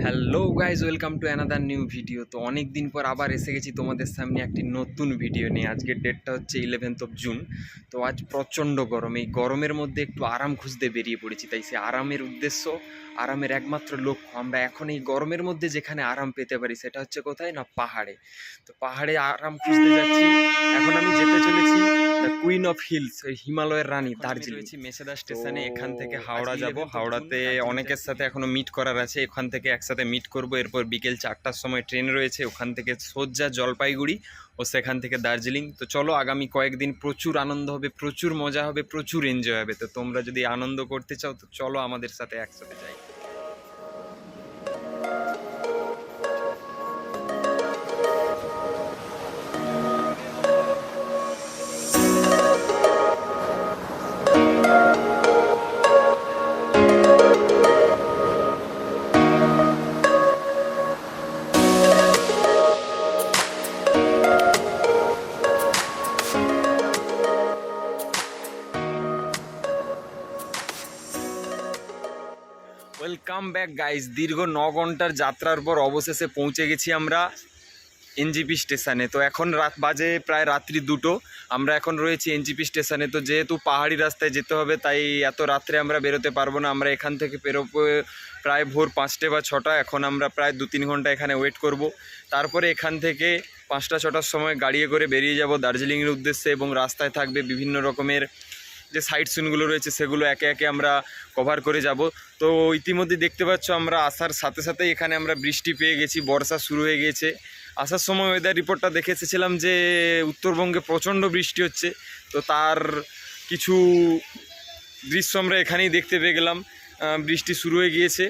Hello guys, welcome to another new video. তো অনেক দিন পর আবার এসে গেছি তোমাদের সামনে একটি নতুন ভিডিও নিয়ে। আজকের ডেটটা হচ্ছে 11th জুন। তো আজ প্রচণ্ড গরম, এই গরমের মধ্যে একটু আরাম খুঁজতে বেরিয়ে পড়েছি। তাই সে আরামের উদ্দেশ্য, আরামের একমাত্র লক্ষ্য, আমরা এখন এই গরমের মধ্যে যেখানে আরাম পেতে পারি সেটা হচ্ছে কোথায় না, পাহাড়ে। তো পাহাড়ে আরাম খুঁজতে যাচ্ছি। এখন আমি যেতে চলেছি দ্য কুইন অফ হিলস, ওই হিমালয়ের রানী দার্জিলিং। মেছেদা স্টেশনে, এখান থেকে হাওড়া যাব। হাওড়াতে অনেকের সাথে এখনো মিট করার আছে, এখান থেকে একসাথে মিট করব। এরপর বিকেল 4টার সময় ট্রেন রয়েছে, ওখান থেকে সোজা জলপাইগুড়ি ও সেখান থেকে দার্জিলিং। তো চলো, আগামী কয়েকদিন প্রচুর আনন্দ হবে, প্রচুর মজা হবে, প্রচুর এনজয় হবে। তো তোমরা যদি আনন্দ করতে চাও তো চলো আমাদের সাথে একসাথে যাই। Welcome back guys. দীর্ঘ 9 ঘন্টার যাত্রার পর অবশেষে পৌঁছে গেছি আমরা এনজিপি স্টেশনে। তো এখন রাত বাজে প্রায় রাত্রি 2টো। আমরা এখন রয়েছি এনজিপি স্টেশনে। তো যেহেতু পাহাড়ি রাস্তায় যেতে হবে তাই এত রাত্রে আমরা বেরোতে পারবো না। আমরা এখান থেকে বেরোবো প্রায় ভোর 5টে বা 6টা। এখন আমরা প্রায় 2-3 ঘন্টা এখানে ওয়েট করব। তারপরে এখান থেকে 5টা-6টার সময় গাড়িয়ে করে বেরিয়ে যাব দার্জিলিংয়ের উদ্দেশ্যে। এবং রাস্তায় থাকবে বিভিন্ন রকমের যে সাইট সিনগুলো রয়েছে সেগুলো একে একে আমরা কভার করে যাব। তো ইতিমধ্যে দেখতে পাচ্ছ আমরা আসার সাথে সাথেই এখানে আমরা বৃষ্টি পেয়ে গেছি, বর্ষা শুরু হয়ে গিয়েছে। আসার সময় ওয়েদার রিপোর্টটা দেখে এসেছিলাম যে উত্তরবঙ্গে প্রচণ্ড বৃষ্টি হচ্ছে। তো তার কিছু দৃশ্য আমরা এখানেই দেখতে পেয়ে গেলাম। বৃষ্টি শুরু হয়ে গিয়েছে।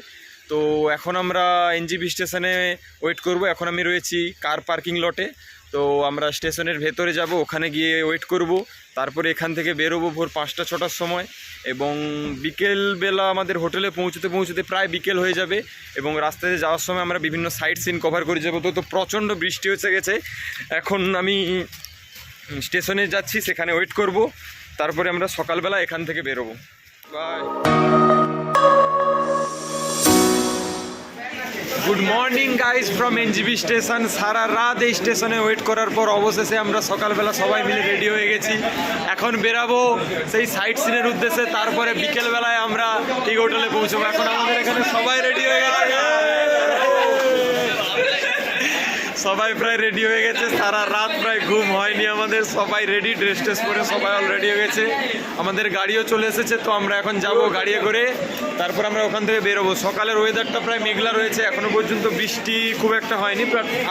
তো এখন আমরা এনজিপি স্টেশনে ওয়েট করব। এখন আমি রয়েছি কার পার্কিং লটে। তো আমরা স্টেশনের ভেতরে যাব, ওখানে গিয়ে ওয়েট করব। তারপরে এখান থেকে বেরোবো ভোর 5টা-6টার সময়। এবং বিকেলবেলা আমাদের হোটেলে পৌঁছতে পৌঁছতে প্রায় বিকেল হয়ে যাবে। এবং রাস্তাতে যাওয়ার সময় আমরা বিভিন্ন সাইট সিন কভার করে যাবো। তো প্রচণ্ড বৃষ্টি হয়ে গেছে। এখন আমি স্টেশনে যাচ্ছি, সেখানে ওয়েট করব। তারপরে আমরা সকালবেলা এখান থেকে বেরোবো। Bye. Good morning guys from NJP station. সারা রাত এই স্টেশনে ওয়েট করার পর অবশেষে আমরা সকালবেলা সবাই মিলে রেডি হয়ে গেছি। এখন বেরাবো সেই সাইট সিনের উদ্দেশ্যে। তারপরে বিকেলবেলায় আমরা এই হোটেলে পৌঁছবো। এখন আমাদের এখানে সবাই রেডি হয়ে গেছে, সবাই প্রায় রেডি হয়ে গেছে। সারা রাত প্রায় ঘুম হয়নি আমাদের। সবাই রেডি, ড্রেস ট্রেস পরে সবাই অলরেডি হয়ে গেছে। আমাদের গাড়িও চলে এসেছে। তো আমরা এখন যাব গাড়িয়ে করে, তারপর আমরা ওখান থেকে বেরোবো। সকালের ওয়েদারটা প্রায় মেঘলা রয়েছে, এখনও পর্যন্ত বৃষ্টি খুব একটা হয়নি,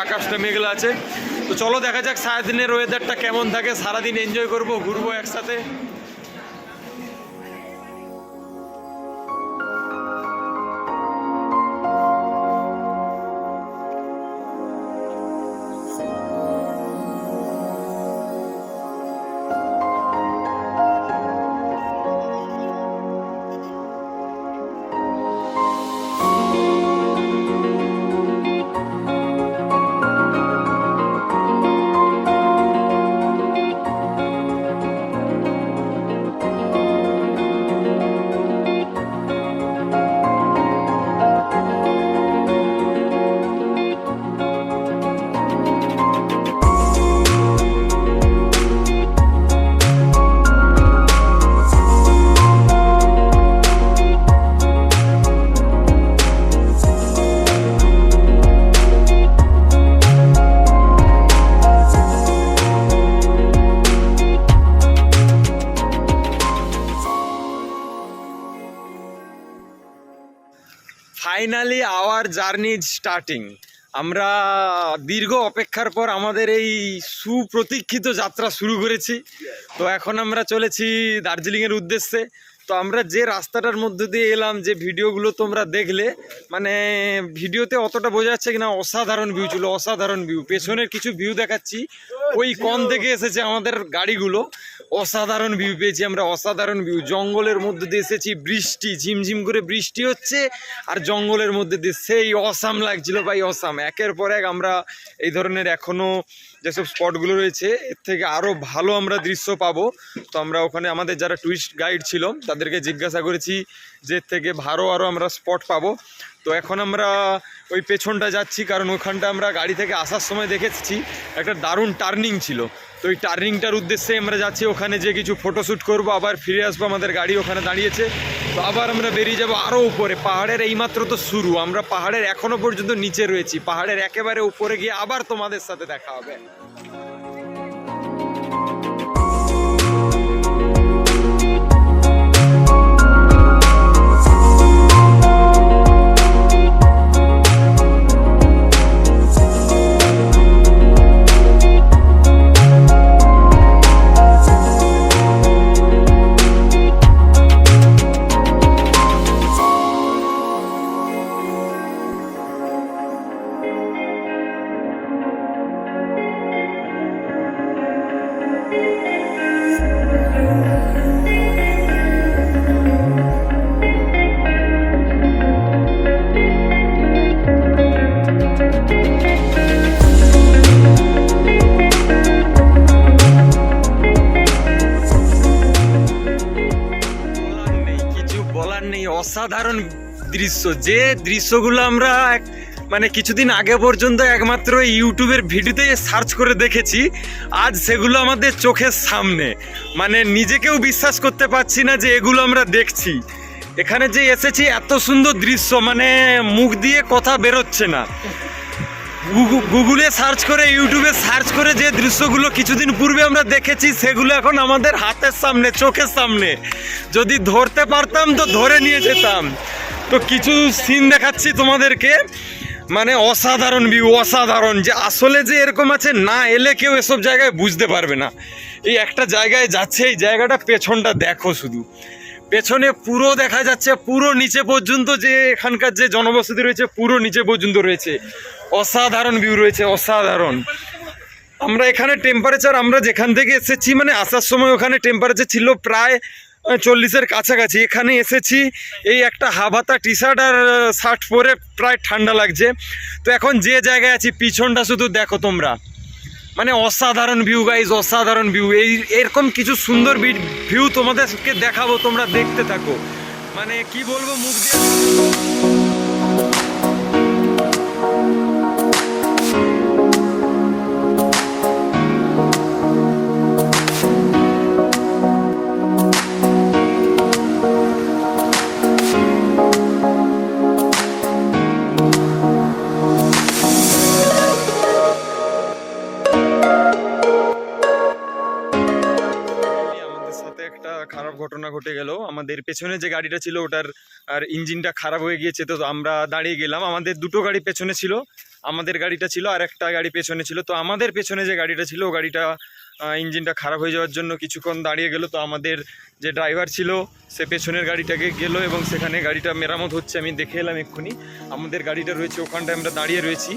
আকাশটা মেঘলা আছে। তো চলো দেখা যাক সারাদিনের ওয়েদারটা কেমন থাকে। সারাদিন এনজয় করবো, ঘুরবো একসাথে। Finally hour journey starting. আমরা দীর্ঘ অপেক্ষার পর আমাদের এই সুপ্রতীক্ষিত যাত্রা শুরু করেছি। তো এখন আমরা চলেছি দার্জিলিংয়ের উদ্দেশ্যে। তো আমরা যে রাস্তাটার মধ্যে দিয়ে এলাম, যে ভিডিওগুলো তোমরা দেখলে, মানে ভিডিওতে অতটা বোঝা যাচ্ছে কিনা, অসাধারণ ভিউ ছিল, অসাধারণ ভিউ। পেছনের কিছু ভিউ দেখাচ্ছি, ওই কোণ থেকে এসেছে আমাদের গাড়িগুলো। অসাধারণ ভিউ পেয়েছি আমরা, অসাধারণ ভিউ। জঙ্গলের মধ্যে দিয়ে এসেছি, বৃষ্টি ঝিমঝিম করে বৃষ্টি হচ্ছে আর জঙ্গলের মধ্যে দিয়ে সেই অসাম লাগছিল ভাই, অসাম। একের পর এক আমরা এই ধরনের এখনও যেসব স্পটগুলো রয়েছে এর থেকে আরও ভালো আমরা দৃশ্য পাবো। তো আমরা ওখানে আমাদের যারা টুরিস্ট গাইড ছিল তাদেরকে জিজ্ঞাসা করেছি যে এর থেকে ভালো আরও আমরা স্পট পাবো। তো এখন আমরা ওই পেছনটা যাচ্ছি, কারণ ওখানটা আমরা গাড়ি থেকে আসার সময় দেখেছি একটা দারুণ টার্নিং ছিল। তো ওই টার্নিংটার উদ্দেশ্যে আমরা যাচ্ছি, ওখানে যে কিছু ফটোশ্যুট করব, আবার ফিরে আসবো। আমাদের গাড়ি ওখানে দাঁড়িয়েছে, তো আবার আমরা বেরিয়ে যাব আরও উপরে। পাহাড়ের এইমাত্র তো শুরু, আমরা পাহাড়ের এখনও পর্যন্ত নিচে রয়েছি, পাহাড়ের একেবারে উপরে গিয়ে আবার তোমাদের সাথে দেখা হবে। অসাধারণ দৃশ্য, যে দৃশ্যগুলো আমরা মানে কিছুদিন আগে পর্যন্ত একমাত্র ইউটিউবের ভিডিওতে সার্চ করে দেখেছি, আজ সেগুলো আমাদের চোখের সামনে। মানে নিজেকেও বিশ্বাস করতে পারছি না যে এগুলো আমরা দেখছি। এখানে যে এসেছি এত সুন্দর দৃশ্য, মানে মুখ দিয়ে কথা বেরোচ্ছে না। গুগলে সার্চ করে, ইউটিউবে সার্চ করে যে দৃশ্যগুলো কিছুদিন পূর্বে আমরা দেখেছি সেগুলো এখন আমাদের হাতের সামনে, চোখের সামনে। যদি ধরতে পারতাম তো ধরে নিয়ে যেতাম। তো কিছু সিন দেখাচ্ছি তোমাদেরকে, মানে অসাধারণ ভিউ, অসাধারণ। যে আসলে যে এরকম আছে, না এলে কেউ এসব জায়গায় বুঝতে পারবে না। এই একটা জায়গায় যাচ্ছে, এই জায়গাটা পেছনটা দেখো, শুধু পেছনে পুরো দেখা যাচ্ছে, পুরো নিচে পর্যন্ত যে এখানকার যে জনবসতি রয়েছে পুরো নিচে পর্যন্ত রয়েছে। অসাধারণ ভিউ রয়েছে, অসাধারণ। আমরা এখানে টেম্পারেচার, আমরা যেখান থেকে এসেছি মানে আসার সময় ওখানে টেম্পারেচার ছিল প্রায় 40-এর কাছাকাছি। এখানে এসেছি এই একটা হাফহাতা টি শার্ট আর শার্ট পরে প্রায় ঠান্ডা লাগছে। তো এখন যে জায়গায় আছি পিছনটা শুধু দেখো তোমরা, মানে অসাধারণ ভিউ গাইজ, অসাধারণ ভিউ। এরকম কিছু সুন্দর ভিউ তোমাদেরকে দেখাবো, তোমরা দেখতে থাকো। মানে কি বলবো, মুখ দিয়ে খারাপ ঘটনা ঘটে গেল। আমাদের পেছনে যে গাড়িটা ছিল ওটার আর ইঞ্জিনটা খারাপ হয়ে গিয়েছে, তো আমরা দাঁড়িয়ে গেলাম। আমাদের দুটো গাড়ি পেছনে ছিল, আমাদের গাড়িটা ছিল আর একটা গাড়ি পেছনে ছিল। তো আমাদের পেছনে যে গাড়িটা ছিল ও গাড়িটা ইঞ্জিনটা খারাপ হয়ে যাওয়ার জন্য কিছুক্ষণ দাঁড়িয়ে গেল। তো আমাদের যে ড্রাইভার ছিল সে পেছনের গাড়িটাকে গেল এবং সেখানে গাড়িটা মেরামত হচ্ছে, আমি দেখে এলাম এক্ষুনি। আমাদের গাড়িটা রয়েছে ওখানটায়, আমরা দাঁড়িয়ে রয়েছি।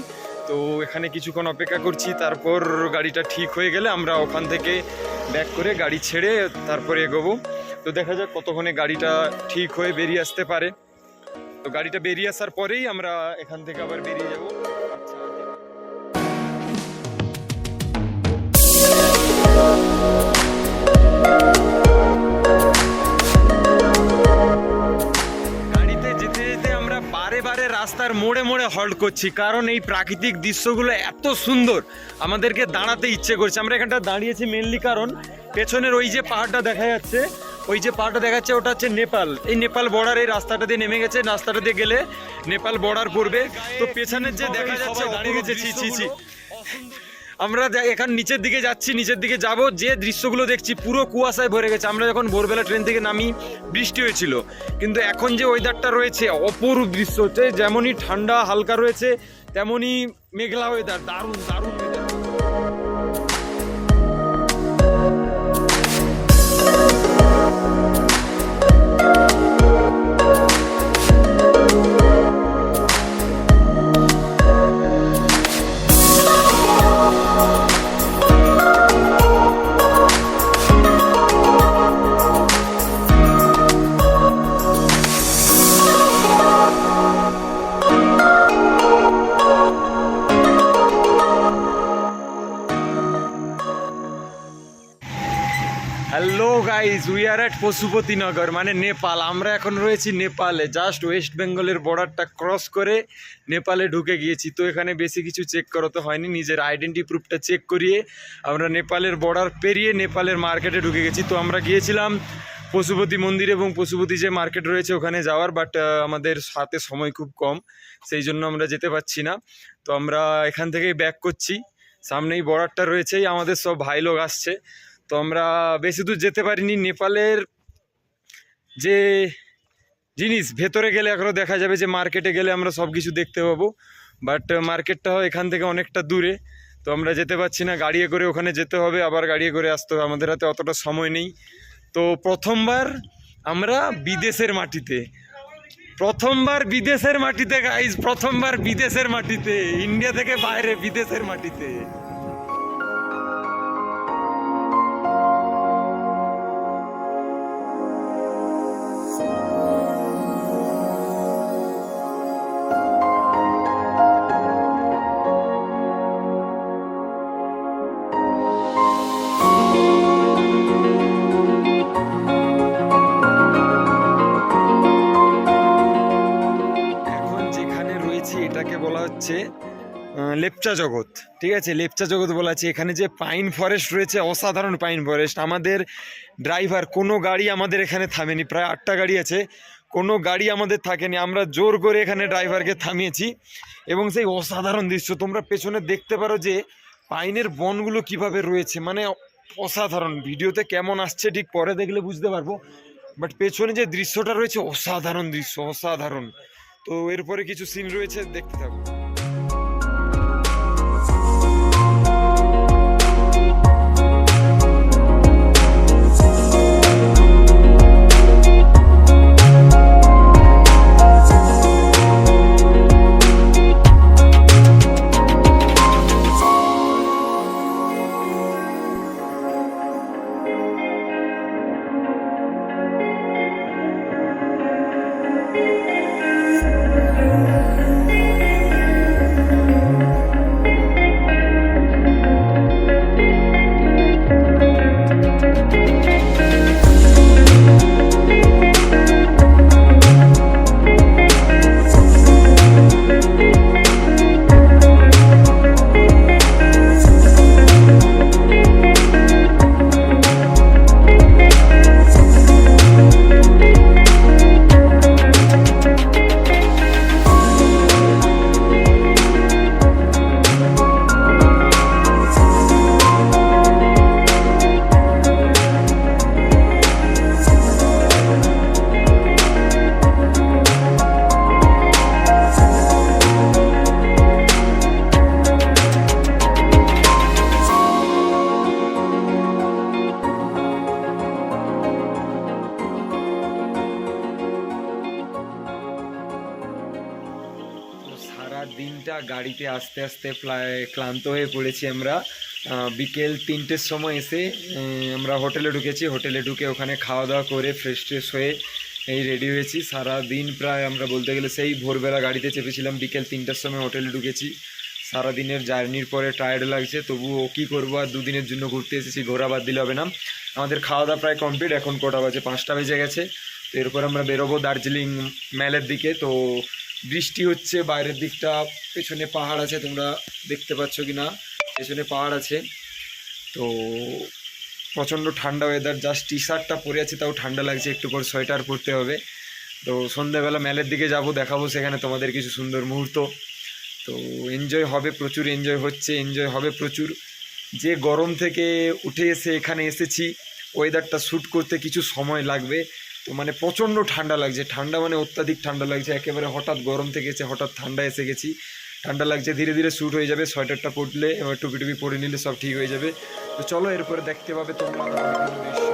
তো এখানে কিছুক্ষণ অপেক্ষা করছি, তারপর গাড়িটা ঠিক হয়ে গেলে আমরা ওখান থেকে ব্যাক করে গাড়ি ছেড়ে তারপরে এগোবো। তো দেখা যাক কতক্ষণে গাড়িটা ঠিক হয়ে বেরিয়ে আসতে পারে। তো গাড়িটা বেরিয়ে আসার পরেই আমরা এখান থেকে আবার বেরিয়ে যাব। গাড়িতে যেতে যেতে আমরা বারে বারে রাস্তার মোড়ে মোড়ে হল্ট করছি, কারণ এই প্রাকৃতিক দৃশ্যগুলো এত সুন্দর আমাদেরকে দাঁড়াতে ইচ্ছে করছে। আমরা এখানটা দাঁড়িয়েছি মেনলি কারণ পেছনের ওই যে পাহাড়টা দেখা যাচ্ছে, ওই যে পাহাড়টা দেখা যাচ্ছে ওটা হচ্ছে নেপাল। এই নেপাল বর্ডার, এই রাস্তাটা দিয়ে নেমে গেছে, রাস্তাটা দিয়ে গেলে নেপাল বর্ডার পড়বে। তো পেছনের যে দেখা যাচ্ছে দাঁড়িয়ে গেছে, ছি। আমরা এখন নিচের দিকে যাচ্ছি, নিচের দিকে যাব, যে দৃশ্যগুলো দেখছি পুরো কুয়াশায় ভরে গেছে। আমরা যখন ভোরবেলা ট্রেন থেকে নামি বৃষ্টি হয়েছিল, কিন্তু এখন যে ওয়েদারটা রয়েছে অপরূপ দৃশ্য হচ্ছে। যেমনই ঠান্ডা হালকা রয়েছে তেমনই মেঘলা ওয়েদার, দারুণ দারুণ ওয়েদার। উই আর এট পশুপতিনগর মানে নেপাল। আমরা এখন রয়েছি নেপালে, জাস্ট ওয়েস্ট বেঙ্গলের বর্ডারটা ক্রস করে নেপালে ঢুকে গিয়েছি। তো এখানে বেশি কিছু চেক করাতে হয়নি, নিজের আইডেন্টি প্রুফটা চেক করিয়ে আমরা নেপালের বর্ডার পেরিয়ে নেপালের মার্কেটে ঢুকে গেছি। তো আমরা গিয়েছিলাম পশুপতি মন্দির এবং পশুপতি যে মার্কেট রয়েছে ওখানে যাওয়ার, বাট আমাদের হাতে সময় খুব কম, সেই জন্য আমরা যেতে পারছি না। তো আমরা এখান থেকেই ব্যাক করছি, সামনেই বর্ডারটা রয়েছেই, আমাদের সব ভাই লোক আসছে। তো আমরা বেশি দূর যেতে পারিনি। নেপালের যে জিনিস ভেতরে গেলে এখনও দেখা যাবে, যে মার্কেটে গেলে আমরা সব কিছু দেখতে পাবো, বাট মার্কেটটা এখান থেকে অনেকটা দূরে। তো আমরা যেতে পারছি না, গাড়িয়ে করে ওখানে যেতে হবে, আবার গাড়িয়ে করে আসতে হবে, আমাদের হাতে অতটা সময় নেই। তো প্রথমবার আমরা বিদেশের মাটিতে, প্রথমবার বিদেশের মাটিতে গাইজ, প্রথমবার বিদেশের মাটিতে, ইন্ডিয়া থেকে বাইরে বিদেশের মাটিতে। এটাকে বলা হচ্ছে লেপচা জগৎ, ঠিক আছে, লেপচা জগৎ বলা আছে। এখানে যে পাইন ফরেস্ট রয়েছে, অসাধারণ পাইন ফরেস্ট। আমাদের ড্রাইভার, কোনো গাড়ি আমাদের এখানে থামেনি, প্রায় 8টা গাড়ি আছে, কোনো গাড়ি আমাদের থাকেনি, আমরা জোর করে এখানে ড্রাইভারকে থামিয়েছি। এবং সেই অসাধারণ দৃশ্য তোমরা পেছনে দেখতে পারো, যে পাইনের বনগুলো কিভাবে রয়েছে, মানে অসাধারণ। ভিডিওতে কেমন আসছে ঠিক পরে দেখলে বুঝতে পারবো, বাট পেছনে যে দৃশ্যটা রয়েছে অসাধারণ দৃশ্য, অসাধারণ। তো এরপরে কিছু সিন রয়েছে, দেখতে থাকো। দিনটা গাড়িতে আস্তে আস্তে প্রায় ক্লান্ত হয়ে পড়েছি আমরা। বিকেল 3টের সময় এসে আমরা হোটেলে ঢুকেছি, হোটেলে ঢুকে ওখানে খাওয়া দাওয়া করে ফ্রেশ ট্রেশ হয়ে এই রেডি হয়েছি। সারা দিন প্রায় আমরা বলতে গেলে সেই ভোরবেলা গাড়িতে চেপেছিলাম, বিকেল 3টার সময় হোটেলে ঢুকেছি। সারাদিনের জার্নির পরে টায়ার্ড লাগছে, তবুও কী করবো, আর দুদিনের জন্য ঘুরতে এসেছি, ঘোরা বাদ দিলে হবে না। আমাদের খাওয়া দাওয়া প্রায় কমপ্লিট, এখন কটা বাজে, 5টা বেজে গেছে। তো এরপর আমরা বেরোবো দার্জিলিং মেলের দিকে। তো বৃষ্টি হচ্ছে, বাইরের দিকটা পেছনে পাহাড় আছে, তোমরা দেখতে পাচ্ছ কি না, পেছনে পাহাড় আছে। তো প্রচণ্ড ঠান্ডা ওয়েদার, জাস্ট টি শার্টটা পরে আছে তাও ঠান্ডা লাগছে, একটু পর সোয়েটার পরতে হবে। তো সন্ধ্যাবেলা মেলের দিকে যাব, দেখাবো সেখানে তোমাদের কিছু সুন্দর মুহূর্ত। তো এনজয় হবে, প্রচুর এনজয় হচ্ছে, এনজয় হবে প্রচুর। যে গরম থেকে উঠে এসে এখানে এসেছি, ওয়েদারটা শ্যুট করতে কিছু সময় লাগবে। তো মানে প্রচণ্ড ঠান্ডা লাগছে, ঠান্ডা মানে অত্যাধিক ঠান্ডা লাগছে, একেবারে হঠাৎ গরম থেকে এসে হঠাৎ ঠান্ডা এসে গেছি, ঠান্ডা লাগছে। ধীরে ধীরে শ্যুট হয়ে যাবে, সোয়েটারটা পরলে এবার টুপি টুপি পরে নিলে সব ঠিক হয়ে যাবে। তো চলো এরপরে দেখতে পাবে তোমরা।